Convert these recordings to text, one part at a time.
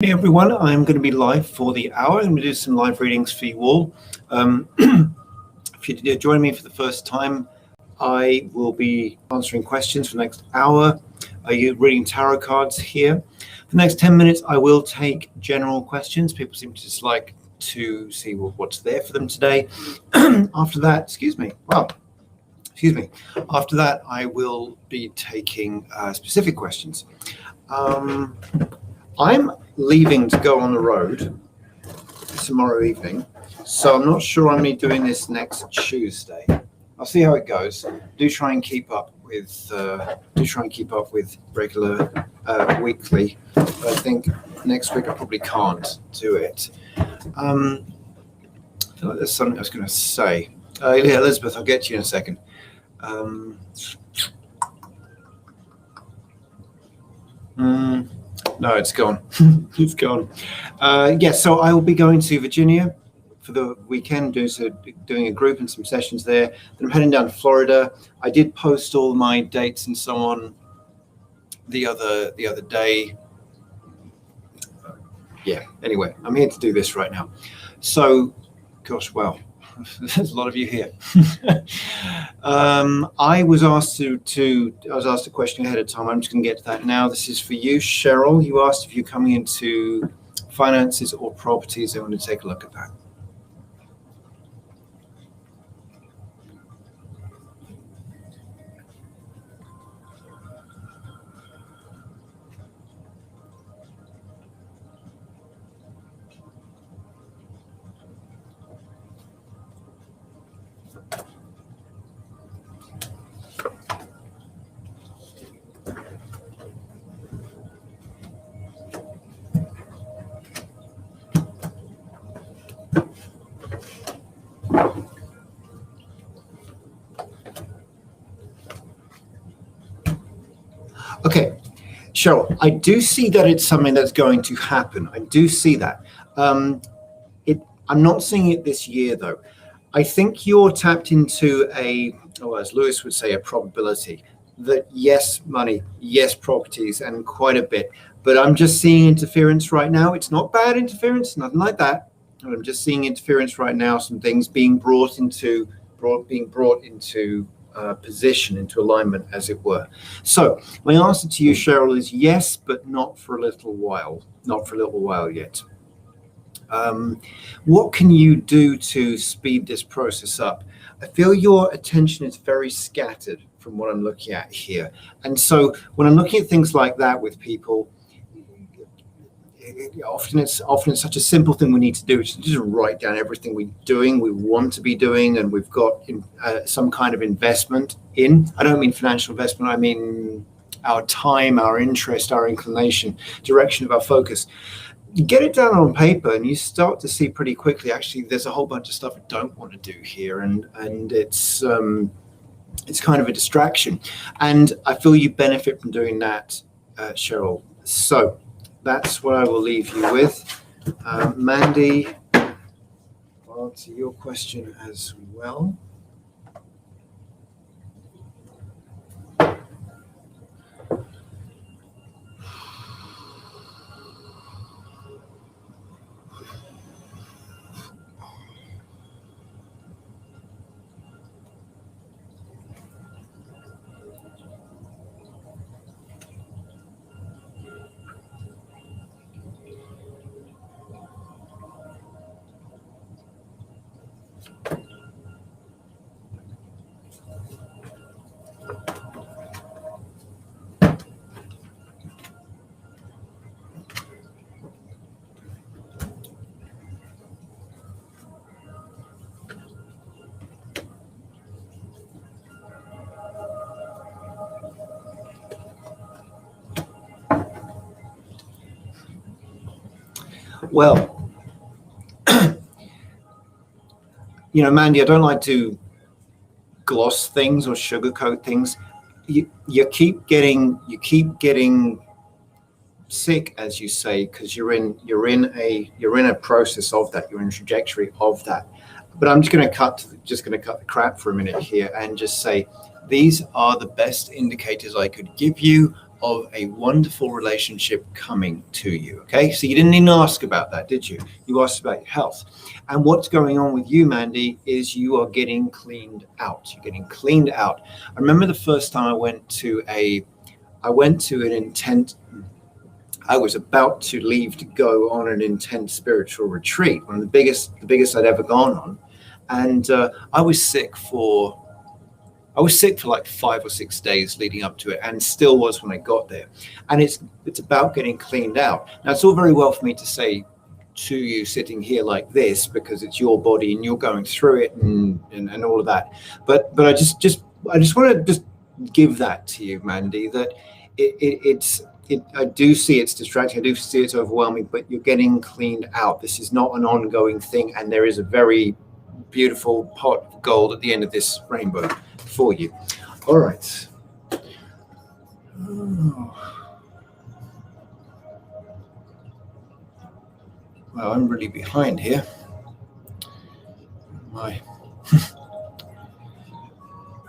Hey everyone, I'm going to be live for the hour. I'm going to do some live readings for you all. If you're joining me for the first time, I will be answering questions for the next hour. Are you reading tarot cards here? For the next 10 minutes, I will take general questions. People seem to just like to see what's there for them today. After that, After that, I will be taking specific questions. I'm leaving to go on the road tomorrow evening, so I'm not sure I'm going to be doing this next Tuesday. I'll see how it goes. Do try and keep up with regular weekly, but I think next week I probably can't do it. I feel like there's something I was going to say. Yeah, Elizabeth, I'll get to you in a second. No, it's gone. It's gone. So I will be going to Virginia for the weekend, doing a group and some sessions there. Then I'm heading down to Florida. I did post all my dates and so on the other day. Anyway, I'm here to do this right now. So, gosh, wow. There's a lot of you here. I was asked a question ahead of time. I'm just going to get to that now. This is for you, Cheryl. You asked if you're coming into finances or properties. I want to take a look at that. Okay, Cheryl, I do see that it's something that's going to happen. I do see that. I'm not seeing it this year, though. I think you're tapped into as Lewis would say, a probability that yes, money, yes, properties, and quite a bit. But I'm just seeing interference right now. It's not bad interference, nothing like that. I'm just seeing interference right now. Some things being brought into position, into alignment, as it were. So my answer to you, Cheryl, is yes, but not for a little while. Not for a little while yet. What can you do to speed this process up? I feel your attention is very scattered from what I'm looking at here. And so when I'm looking at things like that with people, often it's such a simple thing we need to do, which is just write down everything we want to be doing, and we've got some kind of investment in. I don't mean financial investment, I mean our time, our interest, our inclination, direction of our focus. You get it down on paper and you start to see pretty quickly, actually, there's a whole bunch of stuff I don't want to do here, and it's kind of a distraction. And I feel you benefit from doing that, Cheryl. So that's what I will leave you with. Mandy, I'll answer your question as well. Well, Mandy, I don't like to gloss things or sugarcoat things. You keep getting sick, as you say, because you're in a process of that. You're in a trajectory of that. But I'm just going to cut the crap for a minute here and just say these are the best indicators I could give you of a wonderful relationship coming to you. Okay, so you didn't even ask about that, did you? You asked about your health. And what's going on with you, Mandy, is you are getting cleaned out. You're getting cleaned out. I remember the first time I went to an intent. I was about to leave to go on an intense spiritual retreat, one of the biggest I'd ever gone on, and I was sick for like 5 or 6 days leading up to it, and still was when I got there. And it's about getting cleaned out. Now, it's all very well for me to say to you sitting here like this, because it's your body and you're going through it and all of that. But I just want to just give that to you, Mandy, that I do see it's distracting. I do see it's overwhelming, but you're getting cleaned out. This is not an ongoing thing, and there is a very beautiful pot of gold at the end of this rainbow for you. All right. Well, I'm really behind here. My.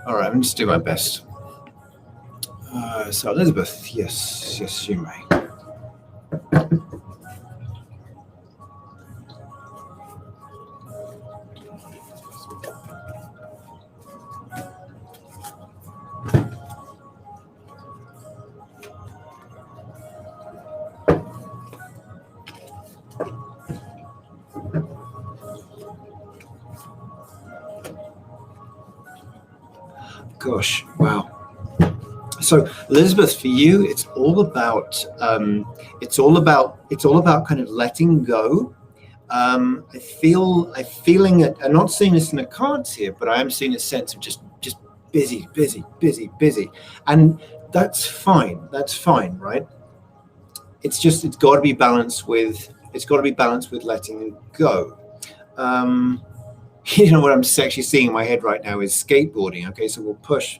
All right, I'm just do my best. So Elizabeth, yes, you may. Gosh, wow. So Elizabeth, for you, it's all about kind of letting go. I'm feeling it. I'm not seeing this in the cards here, but I am seeing a sense of just busy, and that's fine. That's fine, right? It's got to be balanced with letting go. You know what I'm actually seeing in my head right now is skateboarding. Okay, so we'll push,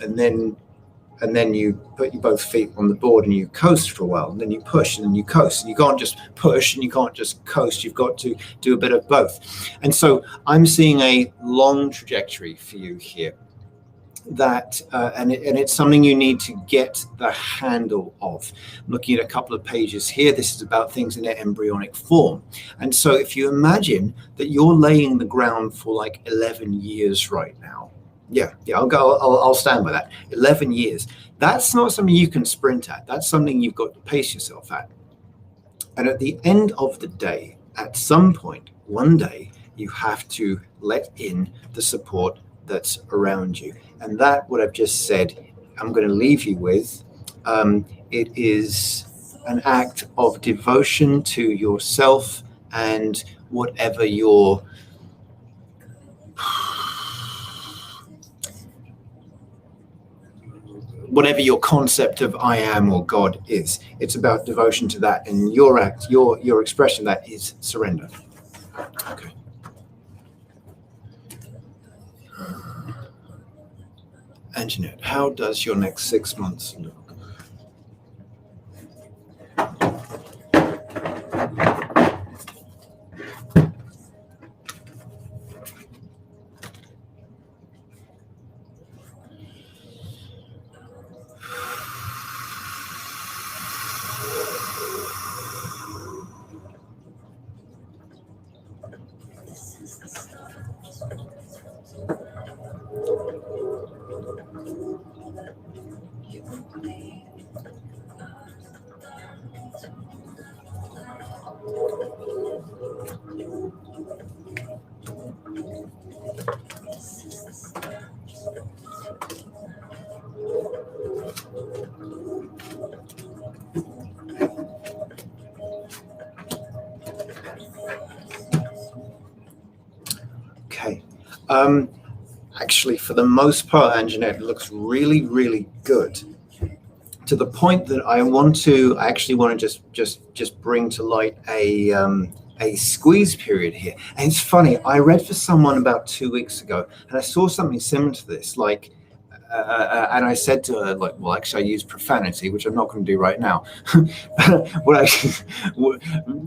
and then you put your both feet on the board and you coast for a while, and then you push and then you coast. And you can't just push and you can't just coast. You've got to do a bit of both. And so I'm seeing a long trajectory for you here. And it's something you need to get the handle of. I'm looking at a couple of pages here. This is about things in their embryonic form. And so if you imagine that you're laying the ground for like 11 years right now. Yeah, I'll stand by that. 11 years. That's not something you can sprint at. That's something you've got to pace yourself at. And at the end of the day, at some point, one day, you have to let in the support that's around you. And that, what I've just said, I'm going to leave you with. It is an act of devotion to yourself and whatever your concept of I am or God is. It's about devotion to that, and your act, your expression of that is surrender. Okay. Anjanette, how does your next 6 months look? Okay. Actually, for the most part, Anjanette, it looks really, really good. To the point that I actually want to just bring to light a squeeze period here. And it's funny, I read for someone about 2 weeks ago, and I saw something similar to this. Like, and I said to her, like, well, actually, I used profanity, which I'm not going to do right now. what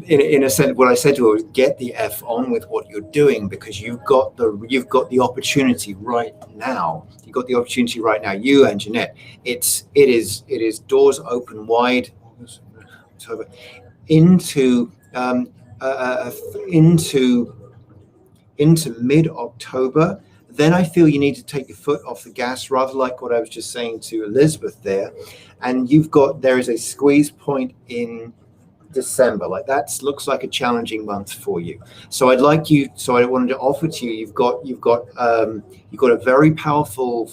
in a sense, what I said to her was, get the F on with what you're doing, because you've got the opportunity right now. You've got the opportunity right now, you and Jeanette. It is doors open wide into mid-October. Then I feel you need to take your foot off the gas, rather like what I was just saying to Elizabeth there. And there is a squeeze point in December. Like, that looks like a challenging month for you. So I wanted to offer to you, you've got a very powerful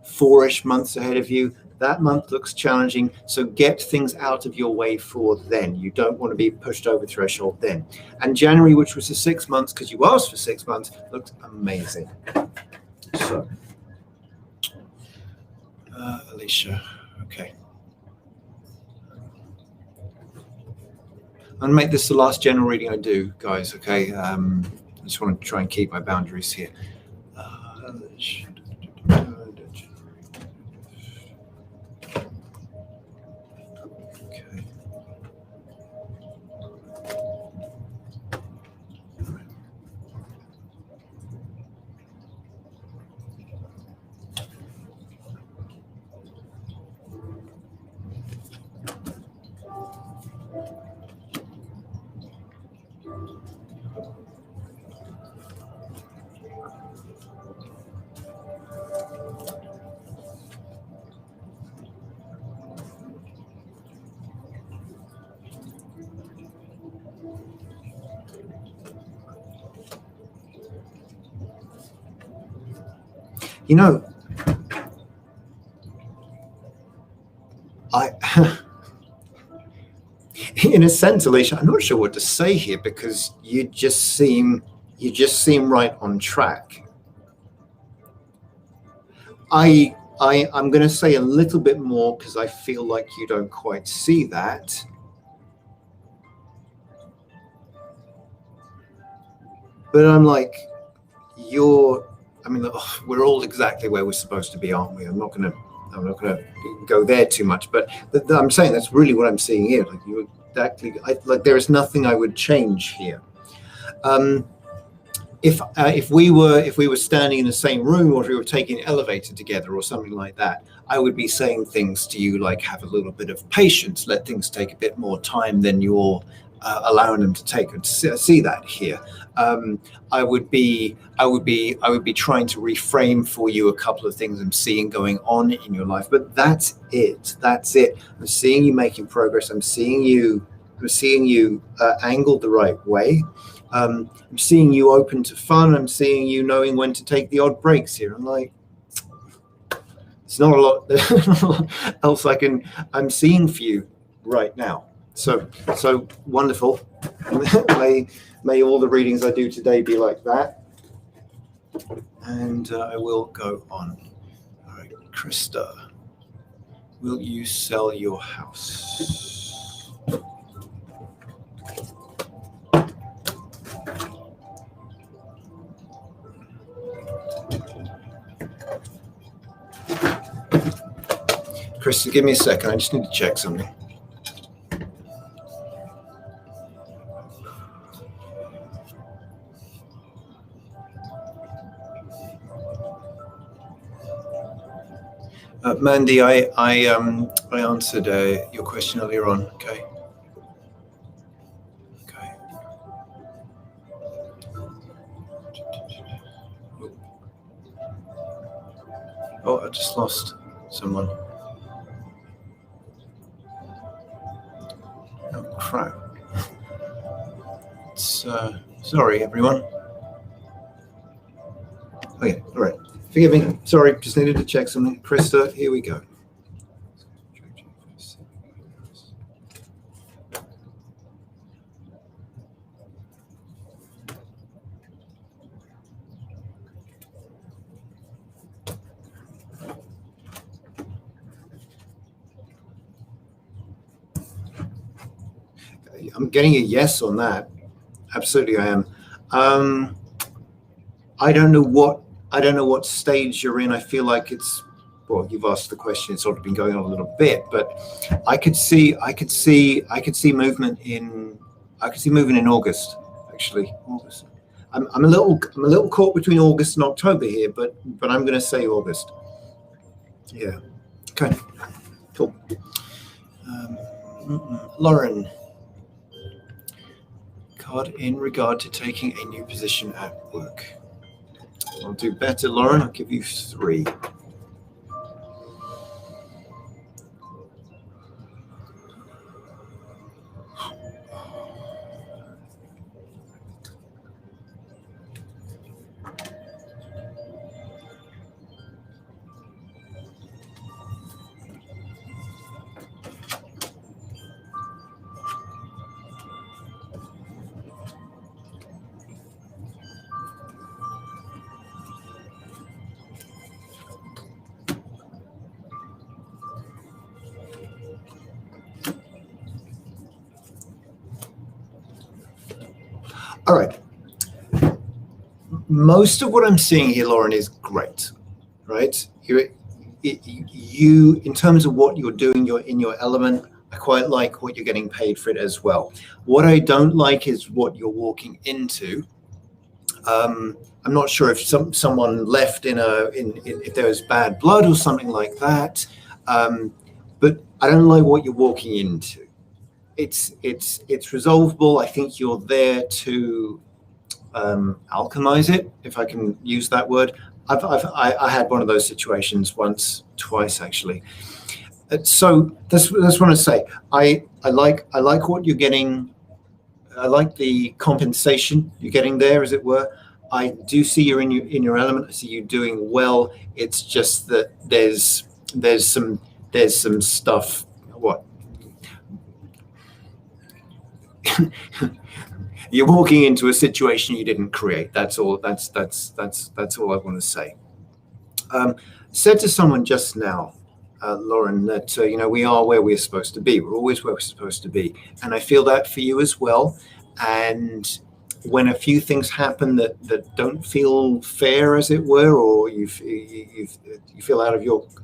4-ish months ahead of you. That month looks challenging, so get things out of your way for then. You don't want to be pushed over threshold then. And January, which was the 6 months, because you asked for 6 months, looked amazing. So, Alicia, okay. I'm going to make this the last general reading I do, guys, okay? I just want to try and keep my boundaries here. You know, in a sense, Alicia, I'm not sure what to say here, because you just seem right on track. I'm going to say a little bit more, because I feel like you don't quite see that. But I'm like, we're all exactly where we're supposed to be, aren't we? I'm not going to go there too much, but I'm saying that's really what I'm seeing here. Like, you exactly, there is nothing I would change here. If we were standing in the same room, or if we were taking an elevator together or something like that, I would be saying things to you like, have a little bit of patience, let things take a bit more time than you're allowing them to take. And see that here. I would be trying to reframe for you a couple of things I'm seeing going on in your life, but that's it. I'm seeing you making progress. I'm seeing you angled the right way. I'm seeing you open to fun. I'm seeing you knowing when to take the odd breaks here. I'm like, it's not a lot else I'm seeing for you right now. So wonderful. May all the readings I do today be like that. And I will go on. All right, Krista, will you sell your house? Krista, give me a second. I just need to check something. Mandy, I answered your question earlier on. Okay. Oh, I just lost someone. Oh crap! It's sorry, everyone. Okay, all right. Forgive me. Sorry, just needed to check something. Krista, here we go. I'm getting a yes on that. Absolutely, I am. I don't know what I don't know what stage you're in. I feel like it's, well, you've asked the question. It's sort of been going on a little bit, but I could see movement in August, actually. August. I'm a little caught between August and October here, but I'm going to say August. Yeah. Okay. Cool. Lauren, card in regard to taking a new position at work. I'll do better, Lauren. I'll give you 3. All right. Most of what I'm seeing here, Lauren, is great, right? You, in terms of what you're doing, you're in your element. I quite like what you're getting paid for it as well. What I don't like is what you're walking into. I'm not sure if someone left if there was bad blood or something like that, but I don't like what you're walking into. It's resolvable. I think you're there to alchemize it, if I can use that word. I had one of those situations twice actually. So that's what I say. I like what you're getting. I like the compensation you're getting there, as it were. I do see you're in your element. I see you doing well. It's just that there's some stuff. What? You're walking into a situation you didn't create. That's all. That's all I want to say. Said to someone just now, Lauren, that we are where we're supposed to be. We're always where we're supposed to be, and I feel that for you as well. And when a few things happen that don't feel fair, as it were, or you feel out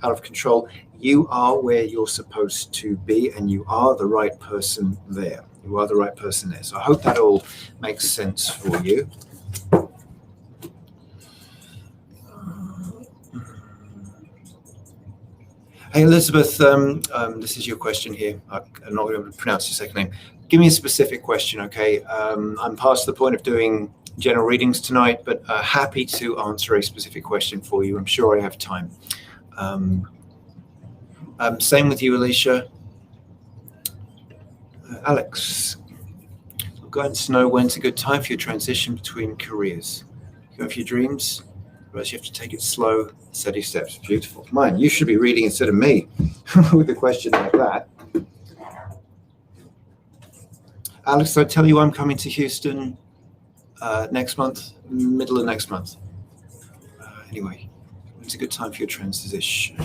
of control, you are where you're supposed to be, and you are the right person there. You are the right person there. So I hope that all makes sense for you. Hey, Elizabeth, this is your question here. I'm not going to pronounce your second name. Give me a specific question, okay? I'm past the point of doing general readings tonight, but happy to answer a specific question for you. I'm sure I have time. Same with you, Alicia. Alex, I'm going to know when's a good time for your transition between careers. You go for your dreams, otherwise you have to take it slow, steady steps. Beautiful. Mine, you should be reading instead of me with a question like that. Alex, did I tell you I'm coming to Houston next month, middle of next month? Anyway, when's a good time for your transition?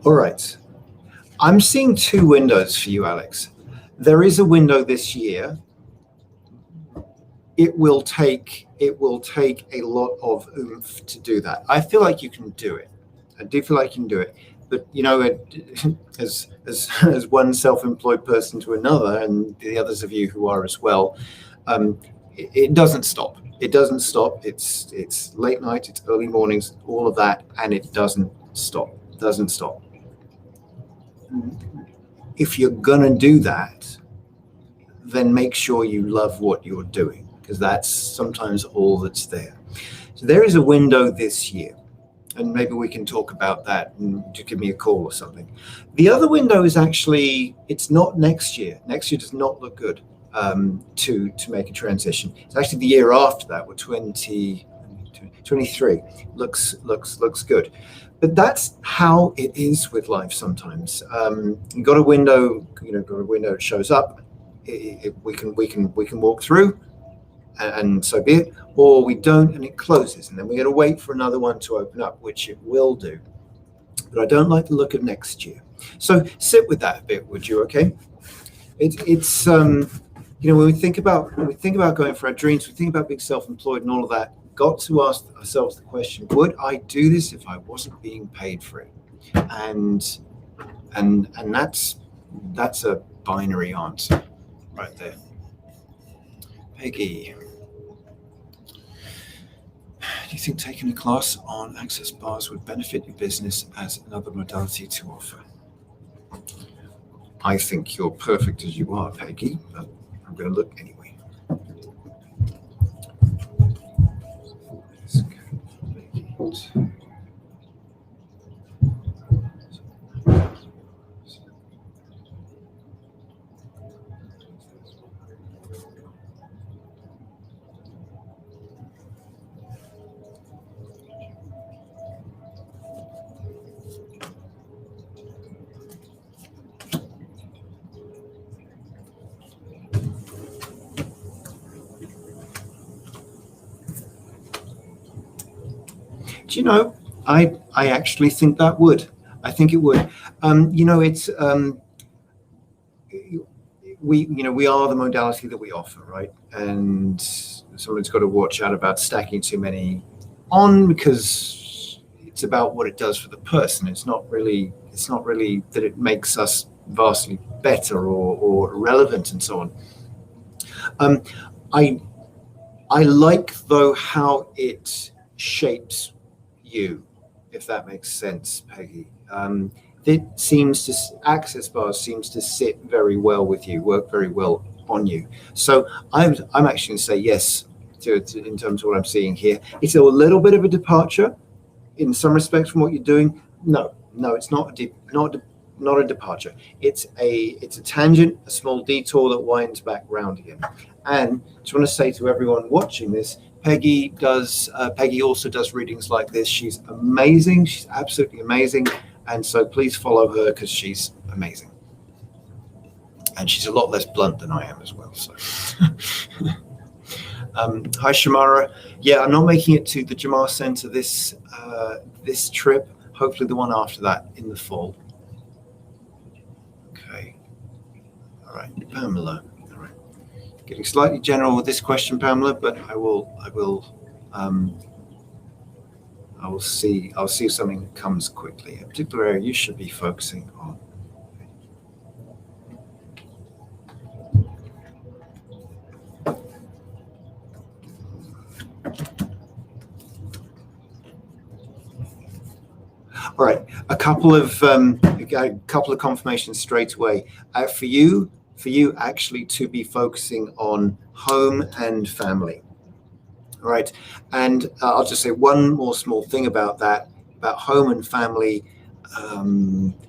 All right. I'm seeing 2 windows for you, Alex. There is a window this year. It will take a lot of oomph to do that. I feel like you can do it. I do feel like you can do it. But as one self-employed person to another, and the others of you who are as well, it doesn't stop. It doesn't stop. It's late night, it's early mornings, all of that, and it doesn't stop. Doesn't stop. If you're gonna do that, then make sure you love what you're doing, because that's sometimes all that's there. So there is a window this year, and maybe we can talk about that and just give me a call or something. The other window is actually, it's not next year. Next year does not look good to make a transition. It's actually the year after that, with 2023 looks good. But that's how it is with life sometimes. You've got a window, that shows up. We can walk through, and so be it, or we don't, and it closes, and then we got to wait for another one to open up, which it will do. But I don't like the look of next year. So sit with that a bit, would you? Okay. It's when we think about going for our dreams, we think about being self-employed and all of that. Got to ask ourselves the question: would I do this if I wasn't being paid for it? And that's a binary answer right there. Peggy, do you think taking a class on access bars would benefit your business as another modality to offer? I think you're perfect as you are, Peggy, but I'm going to look anyway. Let's go. Do you know, I actually think that would. I think it would. It's we are the modality that we offer, right? And someone's got to watch out about stacking too many on, because it's about what it does for the person. It's not really that it makes us vastly better or relevant and so on. I like, though, how it shapes you, if that makes sense, Peggy. Access bars seems to sit very well with you, work very well on you. So I'm actually going to say yes to in terms of what I'm seeing here. It's a little bit of a departure in some respects from what you're doing. No, it's not a departure. It's a tangent, a small detour that winds back round again. And I just want to say to everyone watching this, Peggy also does readings like this. She's amazing. She's absolutely amazing. And so please follow her, because she's amazing. And she's a lot less blunt than I am as well. So, hi, Shamara. Yeah, I'm not making it to the Jamar Center this trip. Hopefully the one after that in the fall. Okay. All right, Pamela. Getting slightly general with this question, Pamela, but I will see if something comes quickly. A particular area you should be focusing on. All right, a couple of confirmations straight away. For you actually to be focusing on home and family. All right, and I'll just say one more small thing about that, about home and family.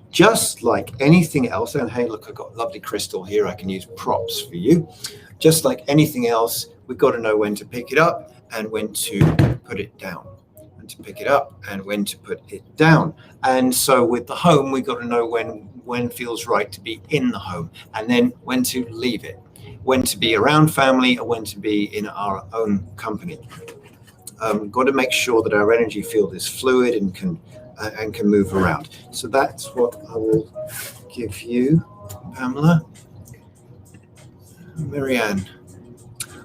Just like anything else, and hey, look, I've got lovely crystal here. I can use props for you. Just like anything else, we've got to know when to pick it up and when to put it down. When to pick it up and when to put it down. And so with the home, we've got to know when feels right to be in the home, and then when to leave it, when to be around family, or when to be in our own company. Got to make sure that our energy field is fluid and can move around. So that's what I will give you, Pamela. Marianne.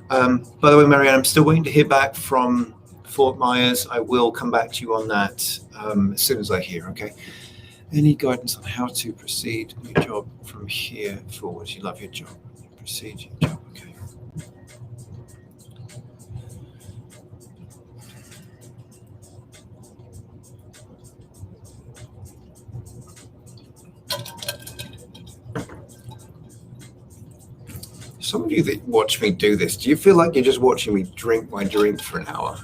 By the way, Marianne, I'm still waiting to hear back from Fort Myers. I will come back to you on that as soon as I hear, okay? Any guidance on how to proceed your job from here forward? You love your job. Proceed your job, okay. Some of you that watch me do this, do you feel like you're just watching me drink my drink for an hour?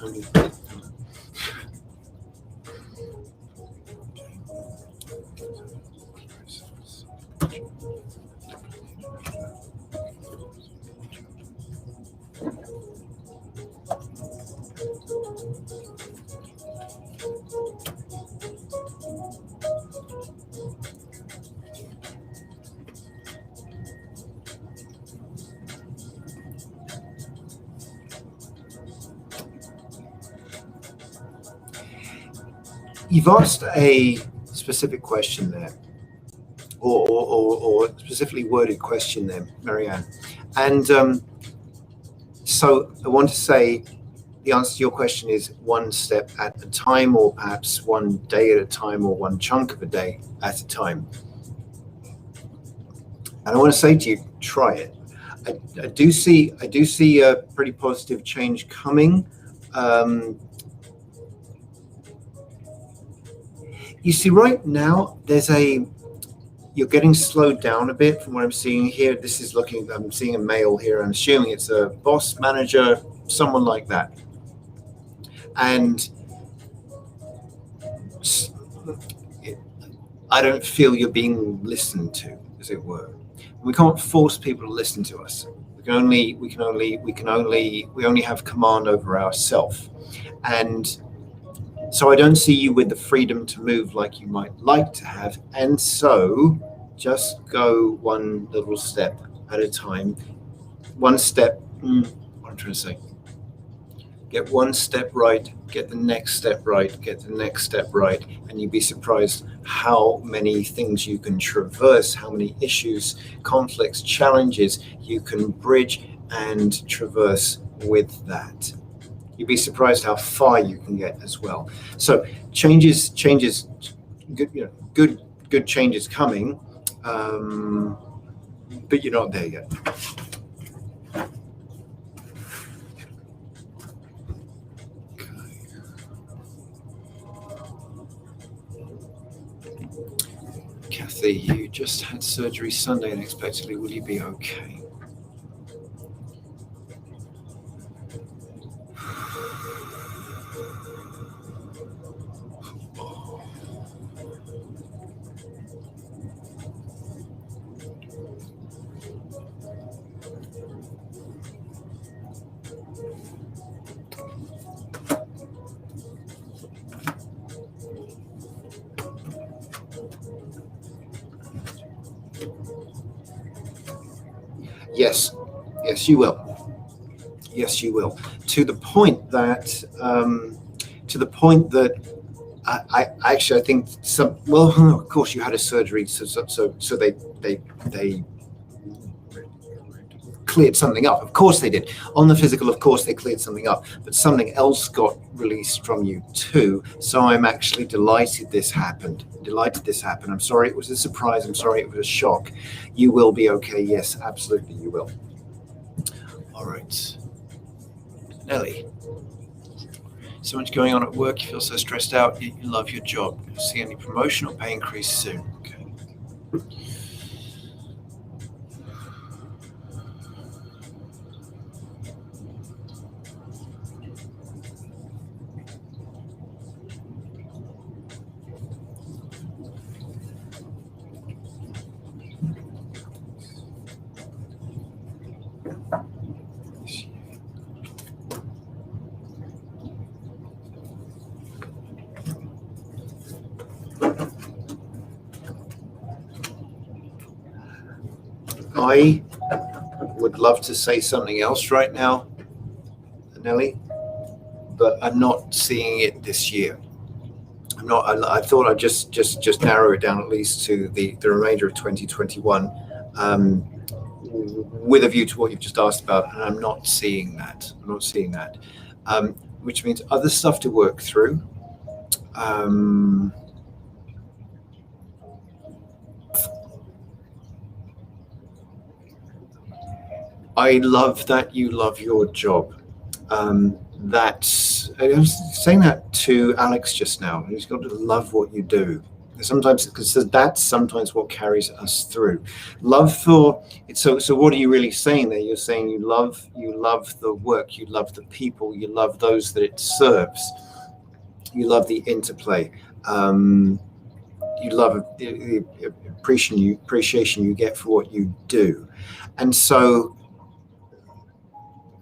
You've asked a specific question there, or specifically worded question there, Marianne. And so I want to say the answer to your question is one step at a time, or perhaps one day at a time, or one chunk of a day at a time. And I want to say to you, try it. I do see a pretty positive change coming. You see, right now, you're getting slowed down a bit from what I'm seeing here. I'm seeing a male here. I'm assuming it's a boss, manager, someone like that. And I don't feel you're being listened to, as it were. We can't force people to listen to us. We only have command over ourselves. And so I don't see you with the freedom to move like you might like to have. And so just go one little step at a time. One step, what I'm trying to say. Get one step right, get the next step right, get the next step right. And you'd be surprised how many things you can traverse, how many issues, conflicts, challenges you can bridge and traverse with that. You'd be surprised how far you can get as well. So changes, good changes coming, but you're not there yet. Kathy, you just had surgery Sunday unexpectedly. Will you be okay? Yes, you will. Yes, you will. To the point that I actually, I think some. Well, of course, you had a surgery, so they cleared something up. Of course they did. On the physical, of course they cleared something up, but something else got released from you too. So I'm actually delighted this happened. I'm sorry it was a surprise. I'm sorry it was a shock. You will be okay. Yes, absolutely you will. All right. Nelly. So much going on at work, you feel so stressed out, yet you love your job. See any promotion or pay increase soon? Okay. I would love to say something else right now, Nelly, but I'm not seeing it this year. I'm not. I thought I'd just narrow it down at least to the remainder of 2021, with a view to what you've just asked about, and I'm not seeing that. Which means other stuff to work through. I love that you love your job. I was saying that to Alex just now. He's got to love what you do. Sometimes, because that's sometimes what carries us through. Love for it. So what are you really saying there? You're saying you love the work, you love the people, you love those that it serves, you love the interplay. You love the appreciation you get for what you do, and so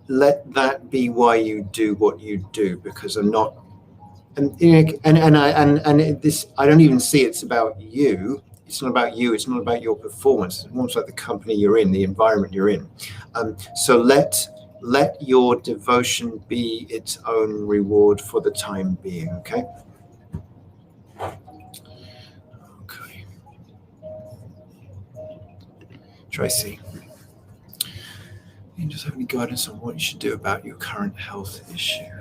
let that be why you do what you do. Because I'm not, and this, I don't even see it's about you. It's not about you. It's not about your performance. It's more about the company you're in, the environment you're in. So let your devotion be its own reward for the time being. Okay. Okay. Tracy, you just have any guidance on what you should do about your current health issue? Okay.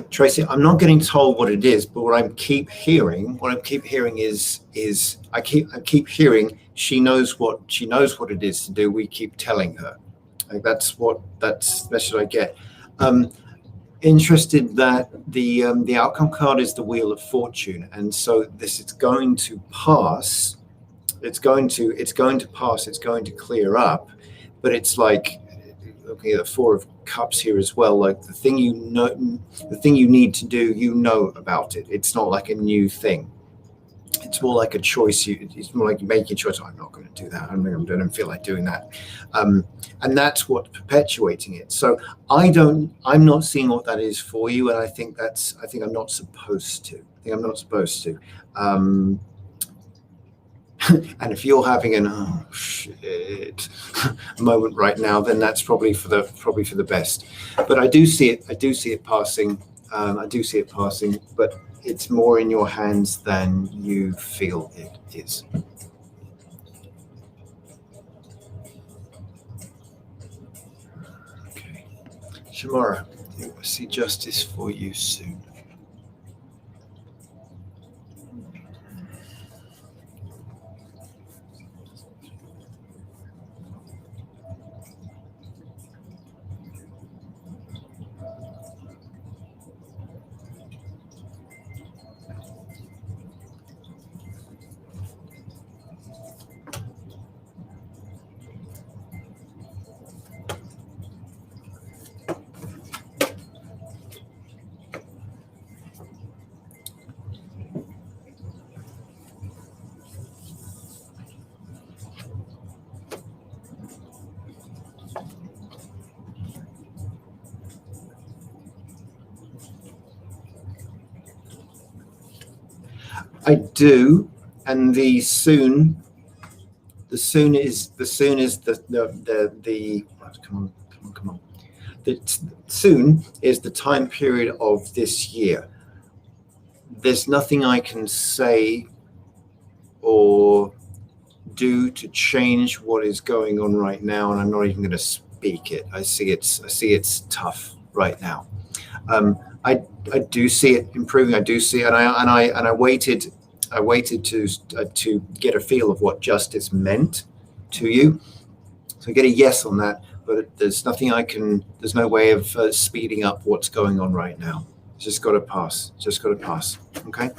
Tracy, I'm not getting told what it is, but what I keep hearing is I keep hearing she knows what it is to do. We keep telling her. Like that's the message I get. Interested that the outcome card is the Wheel of Fortune, and so this is going to pass. It's going to pass. It's going to clear up, but it's like looking at the Four of Cups here as well. Like the thing you need to do, you know about it. It's not like a new thing. It's more like a choice. It's more like you make a choice. Oh, I'm not going to do that. I don't feel like doing that, and that's what's perpetuating it. So I'm not seeing what that is for you, and I think I'm not supposed to. And if you're having an oh shit moment right now, then that's probably for the best. But I do see it passing. But it's more in your hands than you feel it is. Okay, Shamara, I see justice for you soon. I do, and the soon is the come on. The soon is the time period of this year. There's nothing I can say or do to change what is going on right now, and I'm not even going to speak it. I see it's tough right now. I do see it improving. I do see it, and I waited to get a feel of what justice meant to you. So I get a yes on that, but there's no way of speeding up what's going on right now. It's just got to pass. Okay.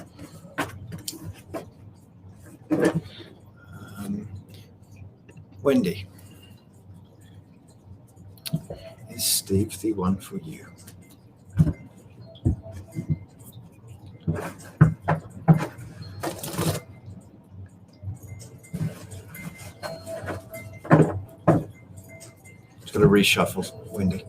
Wendy, is Steve the one for you? got to reshuffle, Wendy.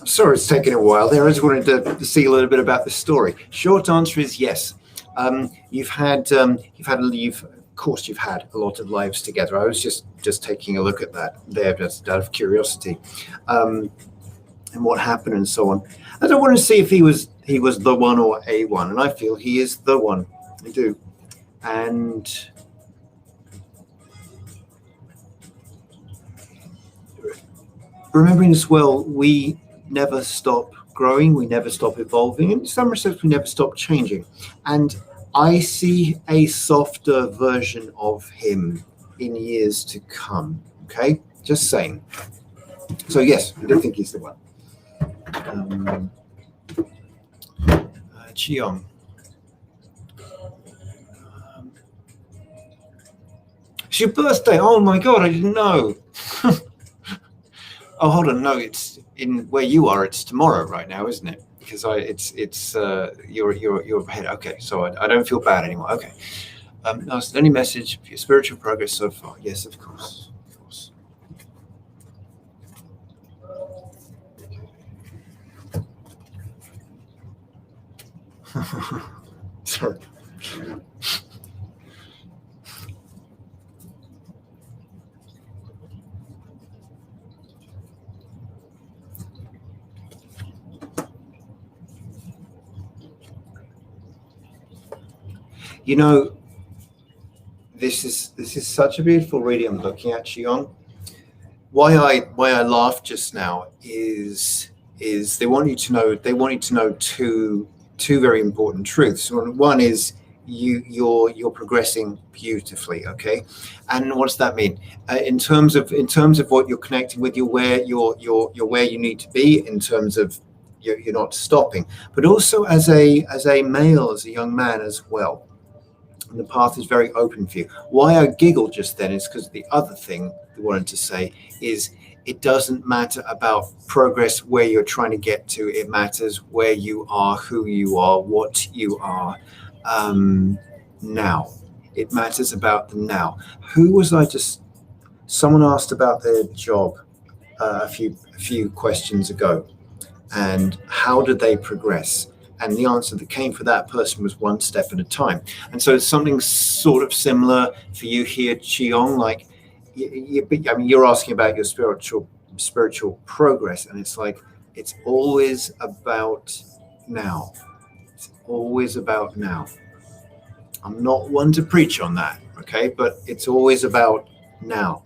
Sorry, it's taken a while there. I just wanted to see a little bit about the story. Short answer is yes. You've had a lot of lives together. I was just taking a look at that there, just out of curiosity, and what happened and so on. I don't want to see if he was the one or a one, and I feel he is the one. I do, and remembering as well, we never stop growing, we never stop evolving, and in some respects we never stop changing. And I see a softer version of him in years to come. Okay, just saying. So yes, I do think he's the one. Chiong. It's your birthday. Oh my god, I didn't know. Oh, hold on. No, it's in where you are. It's tomorrow right now, isn't it? Because you're ahead. Okay, so I don't feel bad anymore. Okay. No, is there any message for your spiritual progress so far? Yes, of course. Sorry. You know, this is such a beautiful reading I'm looking at, Xion. Why I laughed just now is they want you to know two very important truths. One is you're progressing beautifully, okay? And what does that mean? In terms of what you're connecting with, you're where you need to be in terms of you're not stopping, but also as a male, as a young man as well. And the path is very open for you. Why I giggled just then is because the other thing I wanted to say is it doesn't matter about progress where you're trying to get to. It matters where you are, who you are, what you are now. It matters about the now. Who was I just? Someone asked about their job a few questions ago, and how did they progress? And the answer that came for that person was one step at a time. And so it's something sort of similar for you here, Chiong. Like, I mean, you're asking about your spiritual progress, and it's like it's always about now. It's always about now. I'm not one to preach on that, okay? But it's always about now.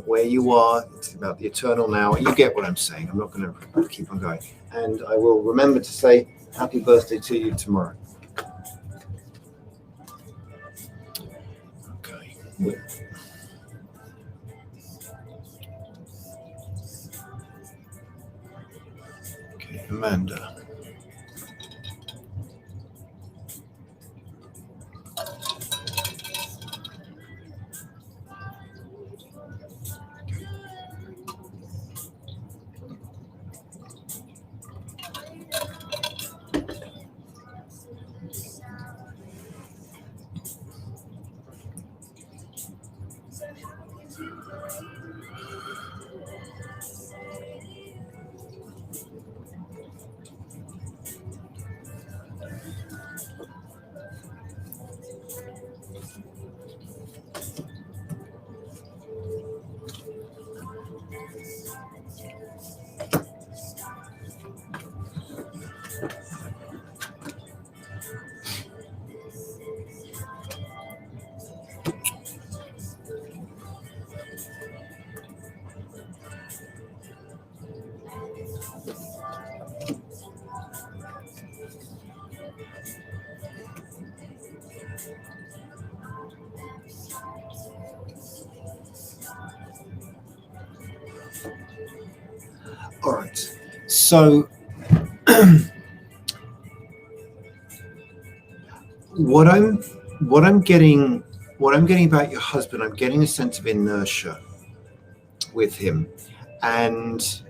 Where you are, it's about the eternal now. You get what I'm saying. I'm not going to keep on going. And I will remember to say happy birthday to you tomorrow. Okay. Okay, Amanda. All right. So what I'm what I'm getting about your husband, I'm getting a sense of inertia with him, and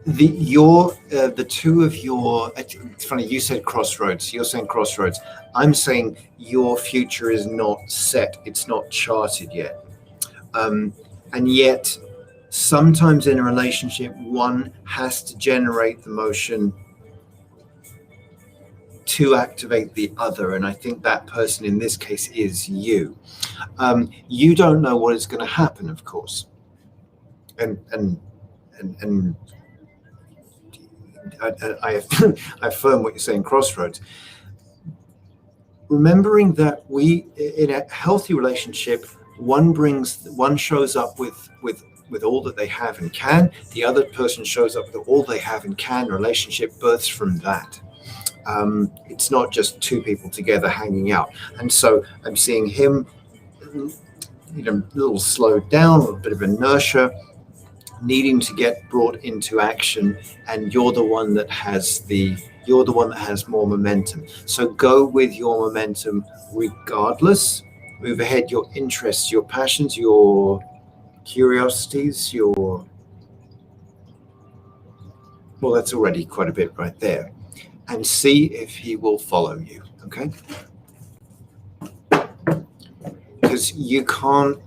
the two of your. It's funny you said crossroads. You're saying crossroads. I'm saying your future is not set. It's not charted yet, and yet sometimes in a relationship, one has to generate the motion to activate the other, and I think that person in this case is you. You don't know what is going to happen, of course, and I I affirm what you're saying. Crossroads. Remembering that we, in a healthy relationship, one shows up with all that they have and can. The other person shows up with all they have and can. Relationship births from that. It's not just two people together hanging out. And so I'm seeing him, a little slowed down, a bit of inertia, needing to get brought into action, and you're the one that has more momentum. So go with your momentum regardless. Move ahead your interests, your passions, your curiosities, well, that's already quite a bit right there. And see if he will follow you, okay? Because you can't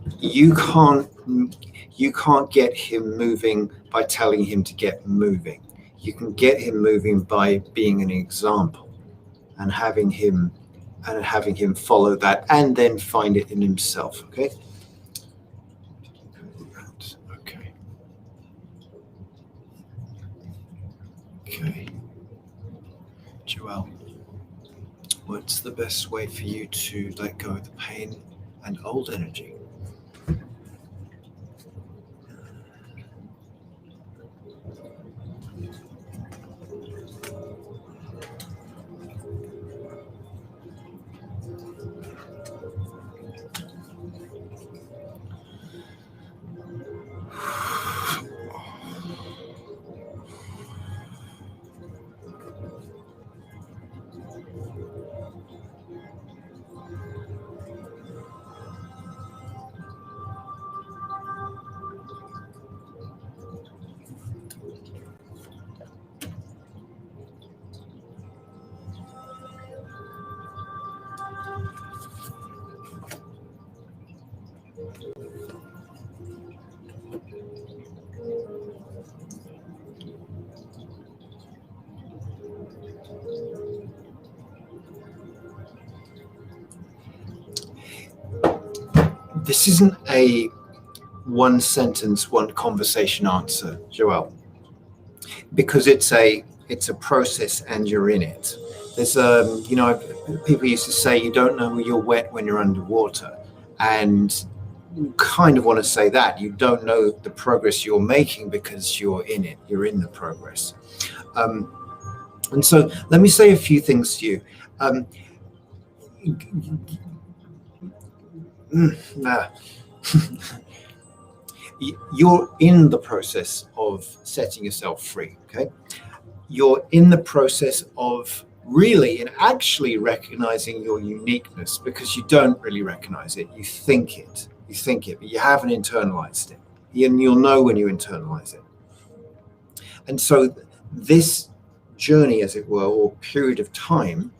get him moving by telling him to get moving. You can get him moving by being an example and having him follow that and then find it in himself, okay? Okay. Joelle, what's the best way for you to let go of the pain and old energy? This isn't a one sentence, one conversation answer, Joelle, because it's a process and you're in it. There's people used to say you don't know you're wet when you're underwater, and you kind of want to say that you don't know the progress you're making because you're in it. You're in the progress. And so let me say a few things to you. You're in the process of setting yourself free, okay? You're in the process of really and actually recognizing your uniqueness, because you don't really recognize it. You think it, but you haven't internalized it. And you'll know when you internalize it. And so this journey, as it were, or period of time,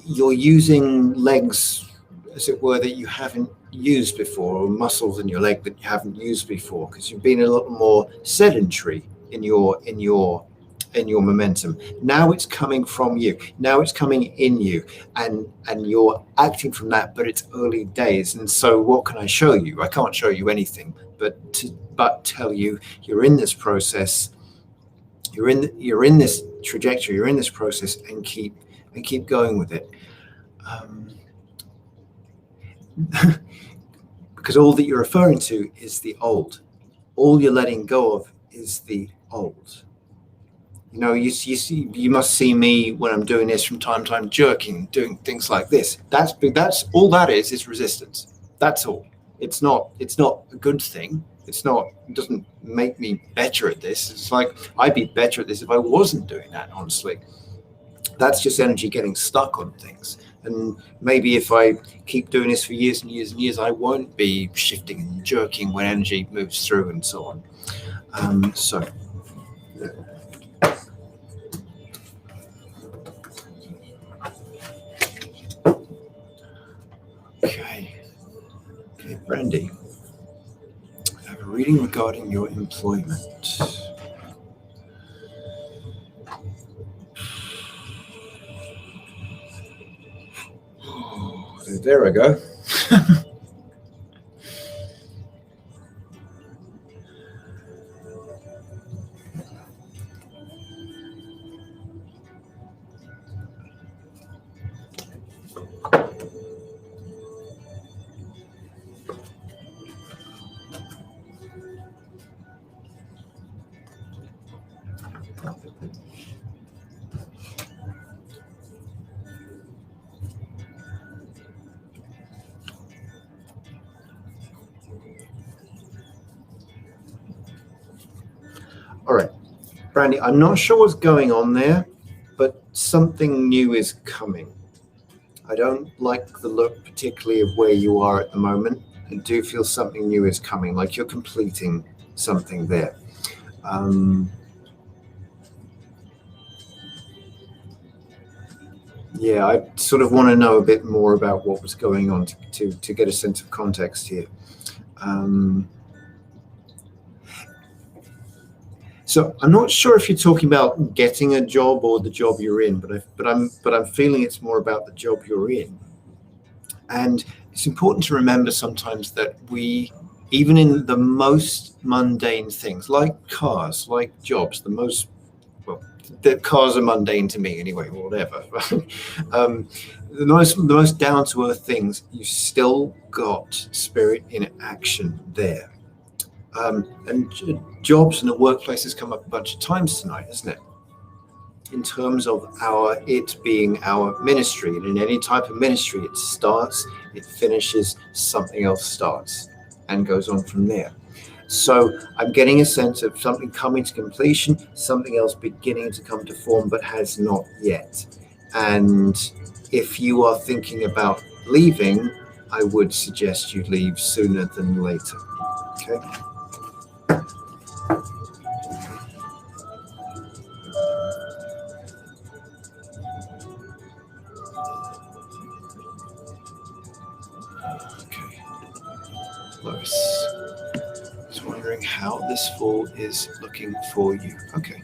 you're using legs, as it were, that you haven't used before, or muscles in your leg that you haven't used before, because you've been a little more sedentary in your momentum. Now it's coming from you. Now it's coming in you, and you're acting from that. But it's early days, and so what can I show you? I can't show you anything, but tell you you're in this process. You're in this trajectory. You're in this process, and keep going with it. Because all that you're referring to is the old. All you're letting go of is the old. You must see me when I'm doing this from time to time, jerking, doing things like this. That's all that is resistance. That's all. It's not a good thing. It doesn't make me better at this. It's like I'd be better at this if I wasn't doing that, honestly. That's just energy getting stuck on things. And maybe if I keep doing this for years and years and years, I won't be shifting and jerking when energy moves through and so on. Okay, Brandy. I have a reading regarding your employment. There I go. All right, Brandy, I'm not sure what's going on there, but something new is coming. I don't like the look particularly of where you are at the moment. I do feel something new is coming, like you're completing something there. Yeah, I sort of want to know a bit more about what was going on to get a sense of context here. So I'm not sure if you're talking about getting a job or the job you're in, but I'm feeling it's more about the job you're in. And it's important to remember sometimes that we, even in the most mundane things, like cars, like jobs, the cars are mundane to me anyway, whatever. The most down to earth things, you still got spirit in action there. And jobs and the workplace has come up a bunch of times tonight, isn't it? In terms of it being our ministry, and in any type of ministry, it starts, it finishes, something else starts, and goes on from there. So I'm getting a sense of something coming to completion, something else beginning to come to form, but has not yet. And if you are thinking about leaving, I would suggest you leave sooner than later. Okay. Lois, just wondering how this fall is looking for you. Okay.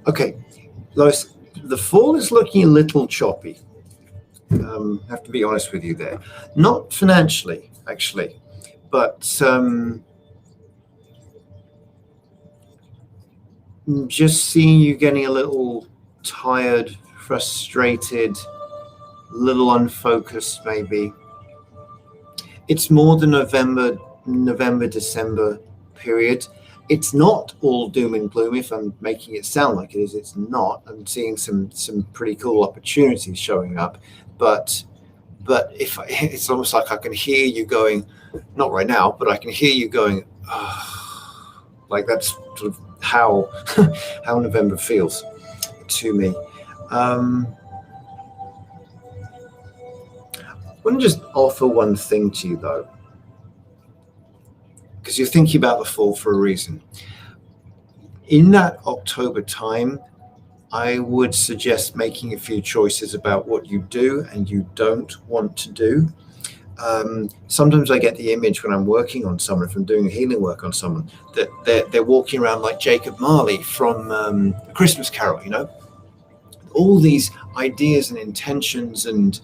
Okay, Lois, the fall is looking a little choppy. Have to be honest with you there. Not financially, actually, but just seeing you getting a little tired, frustrated, a little unfocused, maybe. It's more the November, December period. It's not all doom and gloom. If I'm making it sound like it is, it's not. I'm seeing some pretty cool opportunities showing up, but it's almost like I can hear you going, not right now, but I can hear you going, oh, like that's sort of how November feels to me. I want to just offer one thing to you though. because you're thinking about the fall for a reason. In that October time, I would suggest making a few choices about what you do and you don't want to do. Sometimes I get the image when I'm working on someone, if I'm doing healing work on someone, that they're walking around like Jacob Marley from A Christmas Carol, all these ideas and intentions and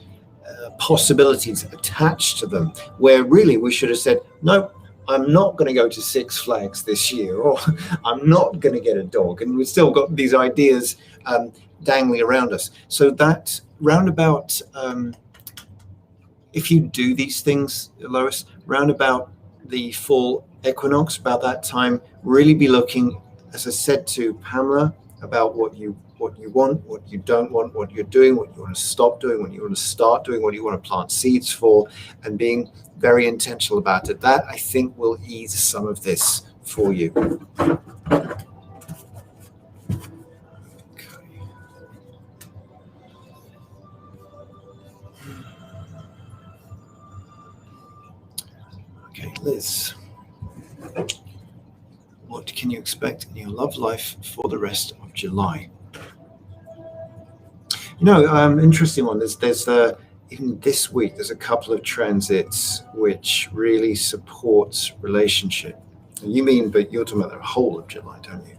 possibilities attached to them, where really we should have said, no, I'm not going to go to Six Flags this year, or I'm not going to get a dog. And we've still got these ideas dangling around us. So that roundabout, if you do these things, Lois, roundabout the fall equinox, about that time, really be looking, as I said to Pamela, about what you want, what you don't want, what you're doing, what you want to stop doing, what you want to start doing, what you want to plant seeds for, and being very intentional about it. That, I think, will ease some of this for you. Okay, Liz, what can you expect in your love life for the rest of July? Interesting one. There's even this week, there's a couple of transits which really supports relationship. But you're talking about the whole of July, don't you?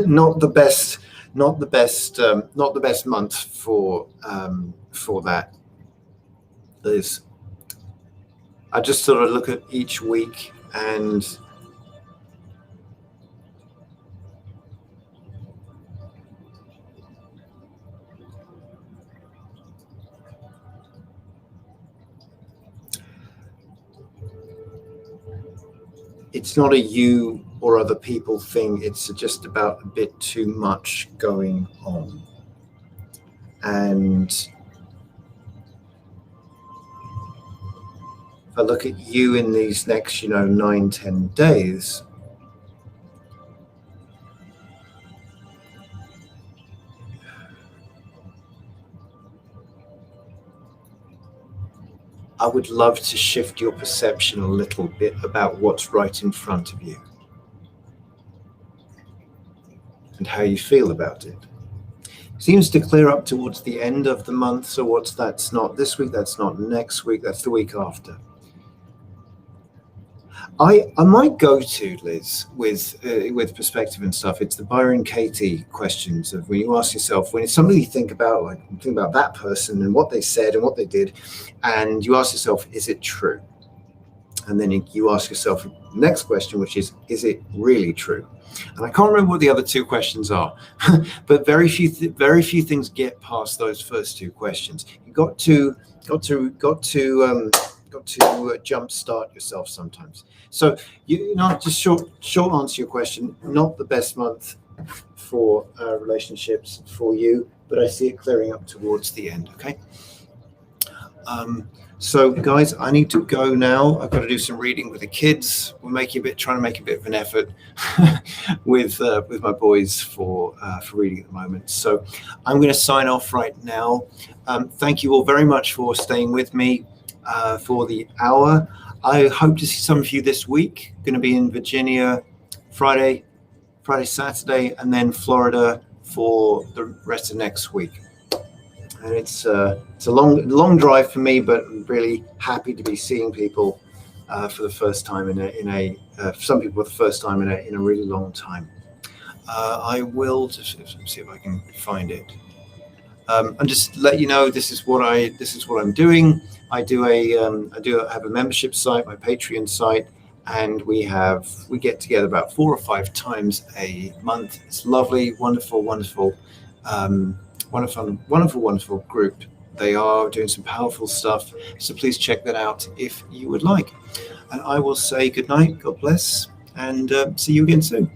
Not the best month for that. Liz, I just sort of look at each week and it's not a you or other people thing. It's just about a bit too much going on. And if I look at you in these next, 9-10 days, I would love to shift your perception a little bit about what's right in front of you and how you feel about it. Seems to clear up towards the end of the month. So that's not this week, that's not next week, that's the week after. I might go to, Liz, with perspective and stuff. It's the Byron Katie questions of when you ask yourself, when it's something you think about that person and what they said and what they did, and you ask yourself, is it true? And then you ask yourself the next question, which is it really true? And I can't remember what the other two questions are, but very few things get past those first two questions. You got to jumpstart yourself sometimes. So just short answer to your question. Not the best month for relationships for you, but I see it clearing up towards the end. Okay. So guys, I need to go now. I've got to do some reading with the kids. We're trying to make a bit of an effort with my boys for reading at the moment. So I'm going to sign off right now. Thank you all very much for staying with me for the hour. I hope to see some of you this week. Going to be in Virginia Friday, Saturday, and then Florida for the rest of next week. And it's a long drive for me, but I'm really happy to be seeing people for the first time some people for the first time in a really long time. I will just see if I can find it. And just let you know, this is what I'm doing. I have a membership site, my Patreon site, and we get together about 4 or 5 times a month. It's lovely, wonderful, wonderful group. They are doing some powerful stuff, so please check that out if you would like. And I will say good night, God bless, and see you again soon.